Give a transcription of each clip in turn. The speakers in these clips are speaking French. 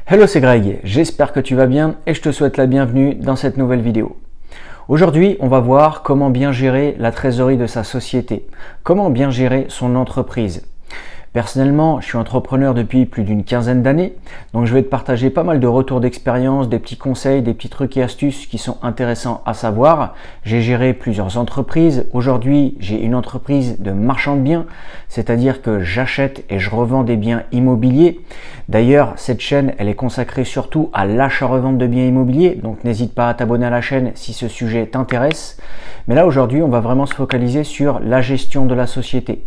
Hello, c'est Greg, j'espère que tu vas bien et je te souhaite la bienvenue dans cette nouvelle vidéo. Aujourd'hui, on va voir comment bien gérer la trésorerie de sa société, comment bien gérer son entreprise. Personnellement, je suis entrepreneur depuis plus d'une quinzaine d'années, donc je vais te partager pas mal de retours d'expérience, des petits conseils, des petits trucs et astuces qui sont intéressants à savoir. J'ai géré plusieurs entreprises. Aujourd'hui, j'ai une entreprise de marchand de biens, c'est-à-dire que j'achète et je revends des biens immobiliers. D'ailleurs, cette chaîne, elle est consacrée surtout à l'achat-revente de biens immobiliers, donc n'hésite pas à t'abonner à la chaîne si ce sujet t'intéresse. Mais là, aujourd'hui, on va vraiment se focaliser sur la gestion de la société.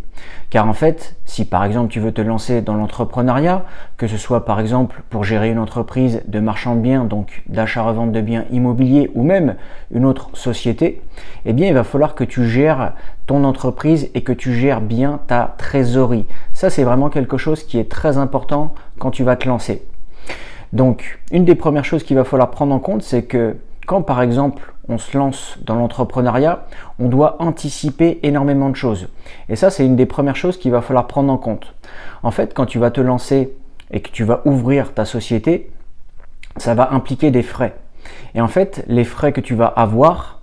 Car en fait, si par exemple tu veux te lancer dans l'entrepreneuriat, que ce soit par exemple pour gérer une entreprise de marchand de biens, donc d'achat-revente de biens immobiliers ou même une autre société, eh bien il va falloir que tu gères ton entreprise et que tu gères bien ta trésorerie. Ça, c'est vraiment quelque chose qui est très important quand tu vas te lancer. Donc, une des premières choses qu'il va falloir prendre en compte, c'est que quand par exemple on se lance dans l'entrepreneuriat, on doit anticiper énormément de choses. Et ça, c'est une des premières choses qu'il va falloir prendre en compte. En fait, quand tu vas te lancer et que tu vas ouvrir ta société, ça va impliquer des frais. Et en fait, les frais que tu vas avoir,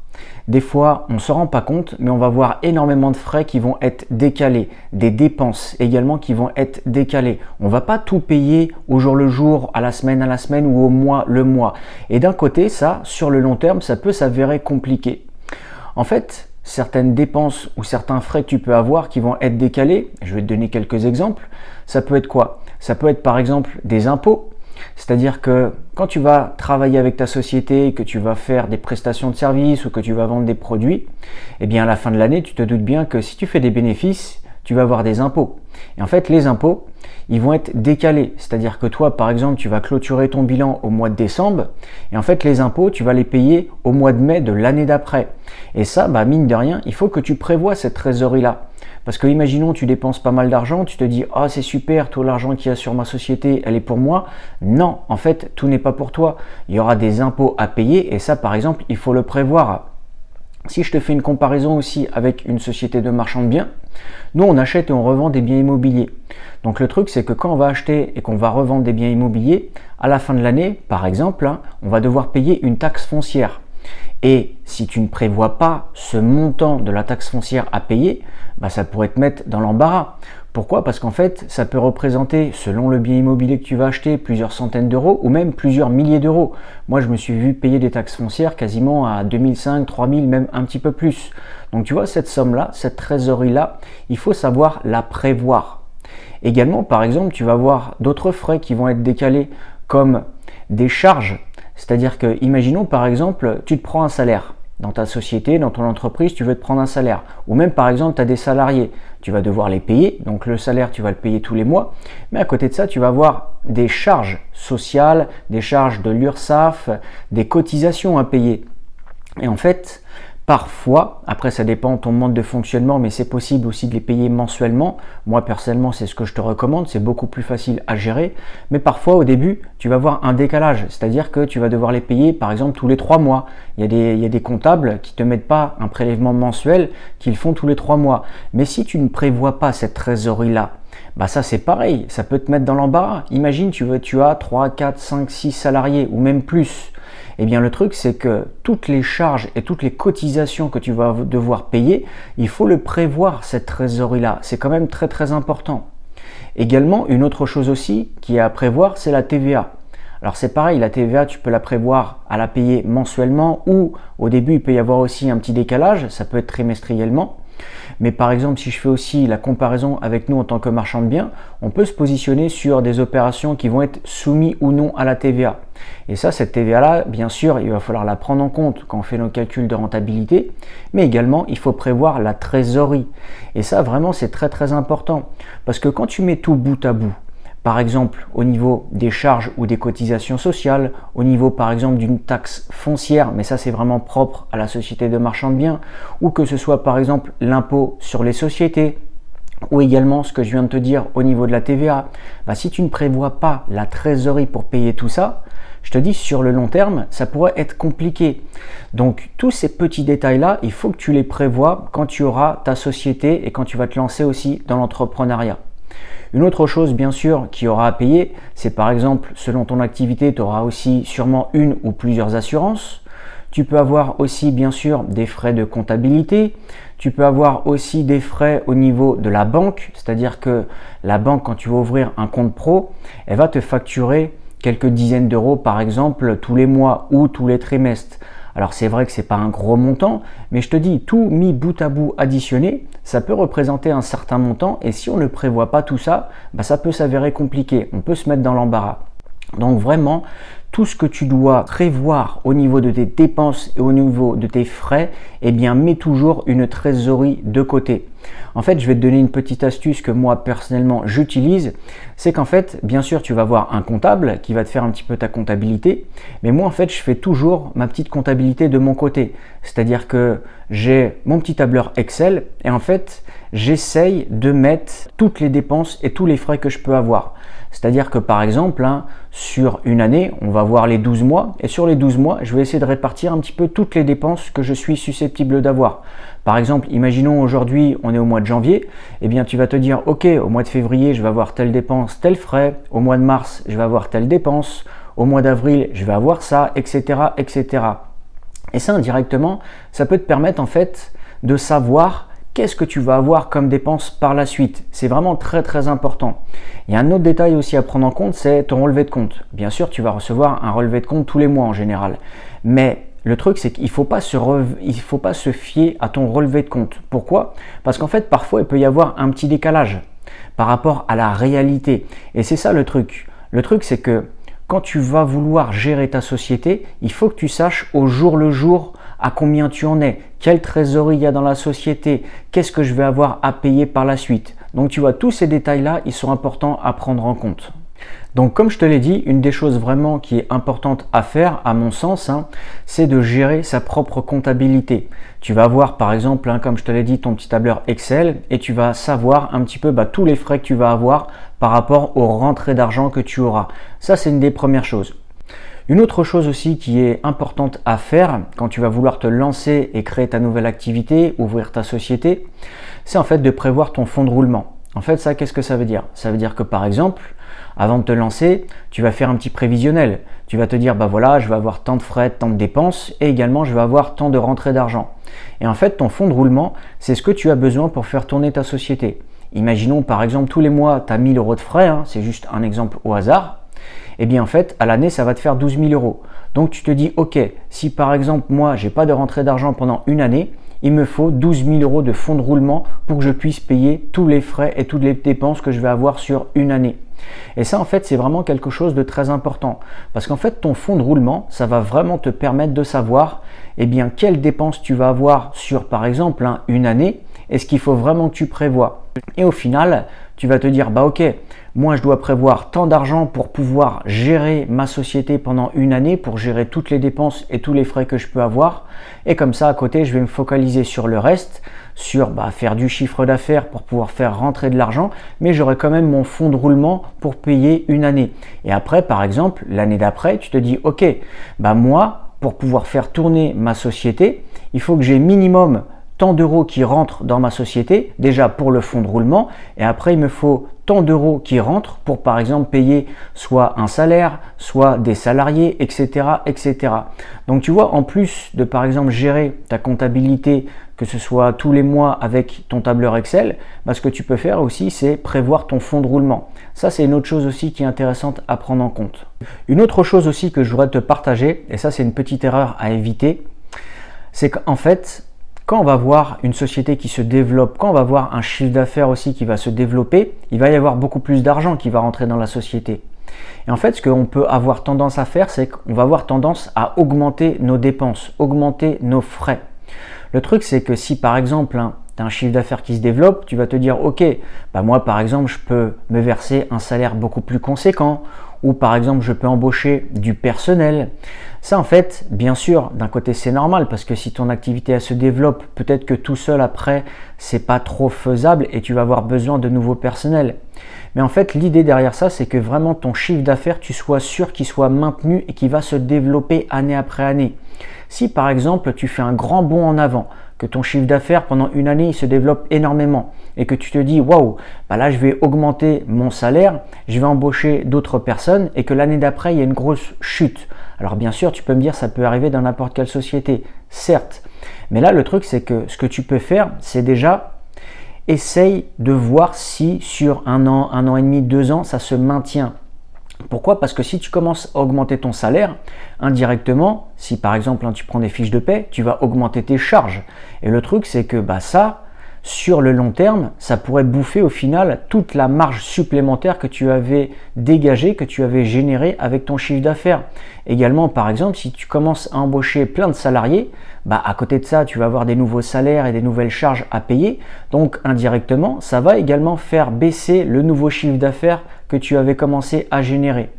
des fois, on ne se rend pas compte, mais on va voir énormément de frais qui vont être décalés, des dépenses également qui vont être décalées. On ne va pas tout payer au jour le jour, à la semaine ou au mois le mois. Et d'un côté, ça, sur le long terme, ça peut s'avérer compliqué. En fait, certaines dépenses ou certains frais que tu peux avoir qui vont être décalés, je vais te donner quelques exemples, ça peut être quoi? Ça peut être par exemple des impôts. C'est-à-dire que quand tu vas travailler avec ta société, que tu vas faire des prestations de services ou que tu vas vendre des produits, eh bien à la fin de l'année, tu te doutes bien que si tu fais des bénéfices, tu vas avoir des impôts. Et en fait, les impôts, ils vont être décalés. C'est-à-dire que toi, par exemple, tu vas clôturer ton bilan au mois de décembre et en fait, les impôts, tu vas les payer au mois de mai de l'année d'après. Et ça, mine de rien, il faut que tu prévois cette trésorerie-là. Parce que imaginons tu dépenses pas mal d'argent, tu te dis « Ah, c'est super, tout l'argent qu'il y a sur ma société, elle est pour moi ». Non, en fait, tout n'est pas pour toi. Il y aura des impôts à payer et ça, par exemple, il faut le prévoir. Si je te fais une comparaison aussi avec une société de marchand de biens, nous, on achète et on revend des biens immobiliers. Donc, le truc, c'est que quand on va acheter et qu'on va revendre des biens immobiliers, à la fin de l'année, par exemple, on va devoir payer une taxe foncière. Et si tu ne prévois pas ce montant de la taxe foncière à payer, ça pourrait te mettre dans l'embarras. Pourquoi? Parce qu'en fait, ça peut représenter, selon le bien immobilier que tu vas acheter, plusieurs centaines d'euros ou même plusieurs milliers d'euros. Moi, je me suis vu payer des taxes foncières quasiment à 2005, 3000, même un petit peu plus. Donc tu vois, cette somme-là, cette trésorerie-là, il faut savoir la prévoir. Également, par exemple, tu vas avoir d'autres frais qui vont être décalés comme des charges. C'est-à-dire que, imaginons par exemple, tu te prends un salaire. Dans ta société, dans ton entreprise, tu veux te prendre un salaire. Ou même par exemple, tu as des salariés. Tu vas devoir les payer. Donc le salaire, tu vas le payer tous les mois. Mais à côté de ça, tu vas avoir des charges sociales, des charges de l'URSSAF, des cotisations à payer. Et en fait, parfois, après ça dépend de ton mode de fonctionnement, mais c'est possible aussi de les payer mensuellement. Moi personnellement, c'est ce que je te recommande, c'est beaucoup plus facile à gérer. Mais parfois au début, tu vas avoir un décalage, c'est-à-dire que tu vas devoir les payer par exemple tous les 3 mois. Il y a des comptables qui ne te mettent pas un prélèvement mensuel, qu'ils font tous les 3 mois. Mais si tu ne prévois pas cette trésorerie-là, ça c'est pareil, ça peut te mettre dans l'embarras. Imagine, tu as 3, 4, 5, 6 salariés ou même plus. Eh bien le truc c'est que toutes les charges et toutes les cotisations que tu vas devoir payer, il faut le prévoir cette trésorerie-là. C'est quand même très très important. Également, une autre chose aussi qui est à prévoir, c'est la TVA. Alors c'est pareil, la TVA tu peux la prévoir à la payer mensuellement ou au début il peut y avoir aussi un petit décalage, ça peut être trimestriellement. Mais par exemple, si je fais aussi la comparaison avec nous en tant que marchand de biens, on peut se positionner sur des opérations qui vont être soumises ou non à la TVA. Et ça, cette TVA-là, bien sûr, il va falloir la prendre en compte quand on fait nos calculs de rentabilité, mais également, il faut prévoir la trésorerie. Et ça, vraiment, c'est très très important. Parce que quand tu mets tout bout à bout, par exemple au niveau des charges ou des cotisations sociales, au niveau par exemple d'une taxe foncière, mais ça c'est vraiment propre à la société de marchand de biens, ou que ce soit par exemple l'impôt sur les sociétés, ou également ce que je viens de te dire au niveau de la TVA, si tu ne prévois pas la trésorerie pour payer tout ça, je te dis sur le long terme, ça pourrait être compliqué. Donc tous ces petits détails-là, il faut que tu les prévois quand tu auras ta société et quand tu vas te lancer aussi dans l'entrepreneuriat. Une autre chose bien sûr qui aura à payer, c'est par exemple selon ton activité, tu auras aussi sûrement une ou plusieurs assurances. Tu peux avoir aussi bien sûr des frais de comptabilité. Tu peux avoir aussi des frais au niveau de la banque, c'est-à-dire que la banque, quand tu vas ouvrir un compte pro, elle va te facturer quelques dizaines d'euros par exemple tous les mois ou tous les trimestres. Alors c'est vrai que ce n'est pas un gros montant, mais je te dis, tout mis bout à bout additionné, ça peut représenter un certain montant et si on ne prévoit pas tout ça, ça peut s'avérer compliqué, on peut se mettre dans l'embarras. Donc vraiment, tout ce que tu dois prévoir au niveau de tes dépenses et au niveau de tes frais, eh bien mets toujours une trésorerie de côté. En fait, je vais te donner une petite astuce que moi personnellement j'utilise, c'est qu'en fait, bien sûr, tu vas avoir un comptable qui va te faire un petit peu ta comptabilité, mais moi en fait, je fais toujours ma petite comptabilité de mon côté. C'est-à-dire que j'ai mon petit tableur Excel et en fait, j'essaye de mettre toutes les dépenses et tous les frais que je peux avoir. C'est-à-dire que par exemple, sur une année, on va voir les 12 mois et sur les 12 mois, je vais essayer de répartir un petit peu toutes les dépenses que je suis susceptible d'avoir. Par exemple, imaginons aujourd'hui, on est au mois de janvier, eh bien tu vas te dire, ok, au mois de février, je vais avoir telle dépense, tel frais, au mois de mars, je vais avoir telle dépense, au mois d'avril, je vais avoir ça, etc., etc. Et ça, indirectement, ça peut te permettre en fait de savoir qu'est-ce que tu vas avoir comme dépense par la suite. C'est vraiment très très important. Il y a un autre détail aussi à prendre en compte, c'est ton relevé de compte. Bien sûr, tu vas recevoir un relevé de compte tous les mois en général. Mais le truc, c'est qu'il ne faut pas se fier à ton relevé de compte. Pourquoi? Parce qu'en fait, parfois, il peut y avoir un petit décalage par rapport à la réalité. Et c'est ça le truc. Le truc, c'est que quand tu vas vouloir gérer ta société, il faut que tu saches au jour le jour à combien tu en es, quelle trésorerie il y a dans la société, qu'est-ce que je vais avoir à payer par la suite. Donc tu vois, tous ces détails-là, ils sont importants à prendre en compte. Donc comme je te l'ai dit, une des choses vraiment qui est importante à faire, à mon sens, c'est de gérer sa propre comptabilité. Tu vas avoir par exemple, comme je te l'ai dit, ton petit tableur Excel et tu vas savoir un petit peu tous les frais que tu vas avoir par rapport aux rentrées d'argent que tu auras. Ça, c'est une des premières choses. Une autre chose aussi qui est importante à faire quand tu vas vouloir te lancer et créer ta nouvelle activité, ouvrir ta société, c'est en fait de prévoir ton fonds de roulement. En fait, ça, qu'est-ce que ça veut dire? Ça veut dire que par exemple, avant de te lancer, tu vas faire un petit prévisionnel. Tu vas te dire, voilà, je vais avoir tant de frais, tant de dépenses et également je vais avoir tant de rentrées d'argent. Et en fait, ton fonds de roulement, c'est ce que tu as besoin pour faire tourner ta société. Imaginons par exemple tous les mois, tu as 1000 euros de frais, c'est juste un exemple au hasard. Et bien en fait, à l'année, ça va te faire 12 000 euros. Donc tu te dis, ok, si par exemple moi, j'ai pas de rentrée d'argent pendant une année, il me faut 12 000 euros de fonds de roulement pour que je puisse payer tous les frais et toutes les dépenses que je vais avoir sur une année. Et ça, en fait, c'est vraiment quelque chose de très important. Parce qu'en fait, ton fonds de roulement, ça va vraiment te permettre de savoir quelles dépenses tu vas avoir sur, par exemple, une année et ce qu'il faut vraiment que tu prévois. Et au final, tu vas te dire, ok, moi je dois prévoir tant d'argent pour pouvoir gérer ma société pendant une année, pour gérer toutes les dépenses et tous les frais que je peux avoir. Et comme ça, à côté, je vais me focaliser sur le reste, sur faire du chiffre d'affaires pour pouvoir faire rentrer de l'argent, mais j'aurai quand même mon fonds de roulement pour payer une année. Et après, par exemple, l'année d'après, tu te dis, ok, moi, pour pouvoir faire tourner ma société, il faut que j'ai minimum tant d'euros qui rentrent dans ma société, déjà pour le fonds de roulement, et après il me faut tant d'euros qui rentrent pour par exemple payer soit un salaire, soit des salariés, etc., etc. Donc tu vois, en plus de par exemple gérer ta comptabilité, que ce soit tous les mois avec ton tableur Excel, ce que tu peux faire aussi, c'est prévoir ton fonds de roulement. Ça, c'est une autre chose aussi qui est intéressante à prendre en compte. Une autre chose aussi que je voudrais te partager, et ça c'est une petite erreur à éviter, c'est qu'en fait, quand on va voir une société qui se développe, quand on va voir un chiffre d'affaires aussi qui va se développer, il va y avoir beaucoup plus d'argent qui va rentrer dans la société. Et en fait, ce qu'on peut avoir tendance à faire, c'est qu'on va avoir tendance à augmenter nos dépenses, augmenter nos frais. Le truc, c'est que si par exemple, tu as un chiffre d'affaires qui se développe, tu vas te dire, ok, moi par exemple, je peux me verser un salaire beaucoup plus conséquent, ou par exemple, je peux embaucher du personnel. Ça, en fait, bien sûr, d'un côté, c'est normal parce que si ton activité elle se développe, peut-être que tout seul après, c'est pas trop faisable et tu vas avoir besoin de nouveaux personnels. Mais en fait, l'idée derrière ça, c'est que vraiment ton chiffre d'affaires, tu sois sûr qu'il soit maintenu et qu'il va se développer année après année. Si par exemple, tu fais un grand bond en avant, que ton chiffre d'affaires pendant une année il se développe énormément et que tu te dis waouh, bah là je vais augmenter mon salaire, je vais embaucher d'autres personnes et que l'année d'après il y a une grosse chute. Alors bien sûr, tu peux me dire ça peut arriver dans n'importe quelle société, certes. Mais là le truc c'est que ce que tu peux faire, c'est déjà essaye de voir si sur un an et demi, 2 ans, ça se maintient. Pourquoi? Parce que si tu commences à augmenter ton salaire, indirectement, si par exemple tu prends des fiches de paie, tu vas augmenter tes charges. Et le truc c'est que ça, sur le long terme, ça pourrait bouffer au final toute la marge supplémentaire que tu avais dégagée, que tu avais générée avec ton chiffre d'affaires. Également, par exemple, si tu commences à embaucher plein de salariés, à côté de ça, tu vas avoir des nouveaux salaires et des nouvelles charges à payer. Donc, indirectement, ça va également faire baisser le nouveau chiffre d'affaires que tu avais commencé à générer.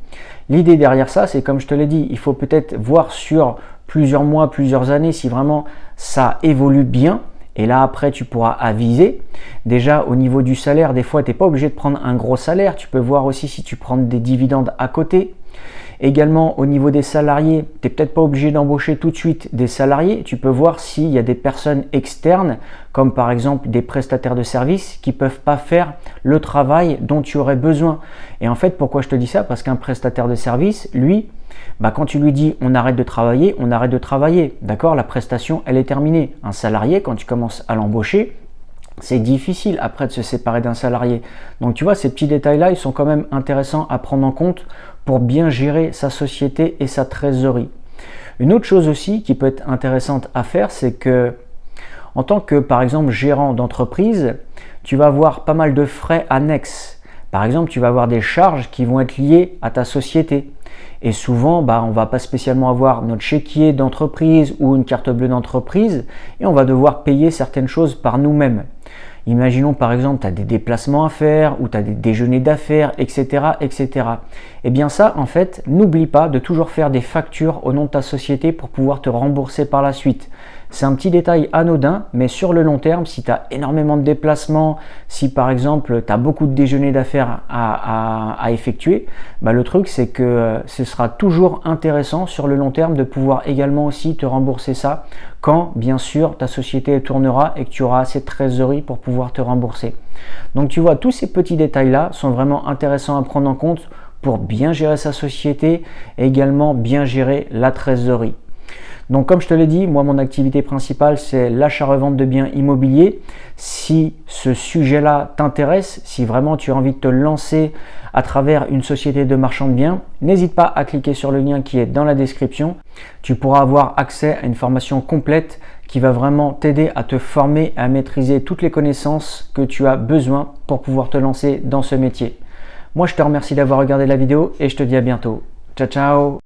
L'idée derrière ça, c'est comme je te l'ai dit, il faut peut-être voir sur plusieurs mois, plusieurs années si vraiment ça évolue bien. Et là, après, tu pourras aviser. Déjà, au niveau du salaire, des fois, tu n'es pas obligé de prendre un gros salaire. Tu peux voir aussi si tu prends des dividendes à côté. Également, au niveau des salariés, tu n'es peut-être pas obligé d'embaucher tout de suite des salariés. Tu peux voir s'il y a des personnes externes, comme par exemple des prestataires de services, qui ne peuvent pas faire le travail dont tu aurais besoin. Et en fait, pourquoi je te dis ça? Parce qu'un prestataire de service, lui, quand tu lui dis on arrête de travailler, on arrête de travailler. D'accord? La prestation, elle est terminée. Un salarié, quand tu commences à l'embaucher, c'est difficile après de se séparer d'un salarié. Donc tu vois, ces petits détails-là, ils sont quand même intéressants à prendre en compte pour bien gérer sa société et sa trésorerie. Une autre chose aussi qui peut être intéressante à faire, c'est que en tant que, par exemple, gérant d'entreprise, tu vas avoir pas mal de frais annexes. Par exemple, tu vas avoir des charges qui vont être liées à ta société. Et souvent, on ne va pas spécialement avoir notre chéquier d'entreprise ou une carte bleue d'entreprise et on va devoir payer certaines choses par nous-mêmes. Imaginons par exemple, tu as des déplacements à faire ou tu as des déjeuners d'affaires, etc., etc. Et bien ça, en fait, n'oublie pas de toujours faire des factures au nom de ta société pour pouvoir te rembourser par la suite. C'est un petit détail anodin, mais sur le long terme, si tu as énormément de déplacements, si par exemple tu as beaucoup de déjeuners d'affaires à effectuer, le truc c'est que ce sera toujours intéressant sur le long terme de pouvoir également aussi te rembourser ça quand bien sûr ta société tournera et que tu auras assez de trésorerie pour pouvoir te rembourser. Donc tu vois, tous ces petits détails là sont vraiment intéressants à prendre en compte pour bien gérer sa société et également bien gérer la trésorerie. Donc comme je te l'ai dit, moi mon activité principale c'est l'achat-revente de biens immobiliers. Si ce sujet-là t'intéresse, si vraiment tu as envie de te lancer à travers une société de marchand de biens, n'hésite pas à cliquer sur le lien qui est dans la description. Tu pourras avoir accès à une formation complète qui va vraiment t'aider à te former, à maîtriser toutes les connaissances que tu as besoin pour pouvoir te lancer dans ce métier. Moi je te remercie d'avoir regardé la vidéo et je te dis à bientôt. Ciao ciao!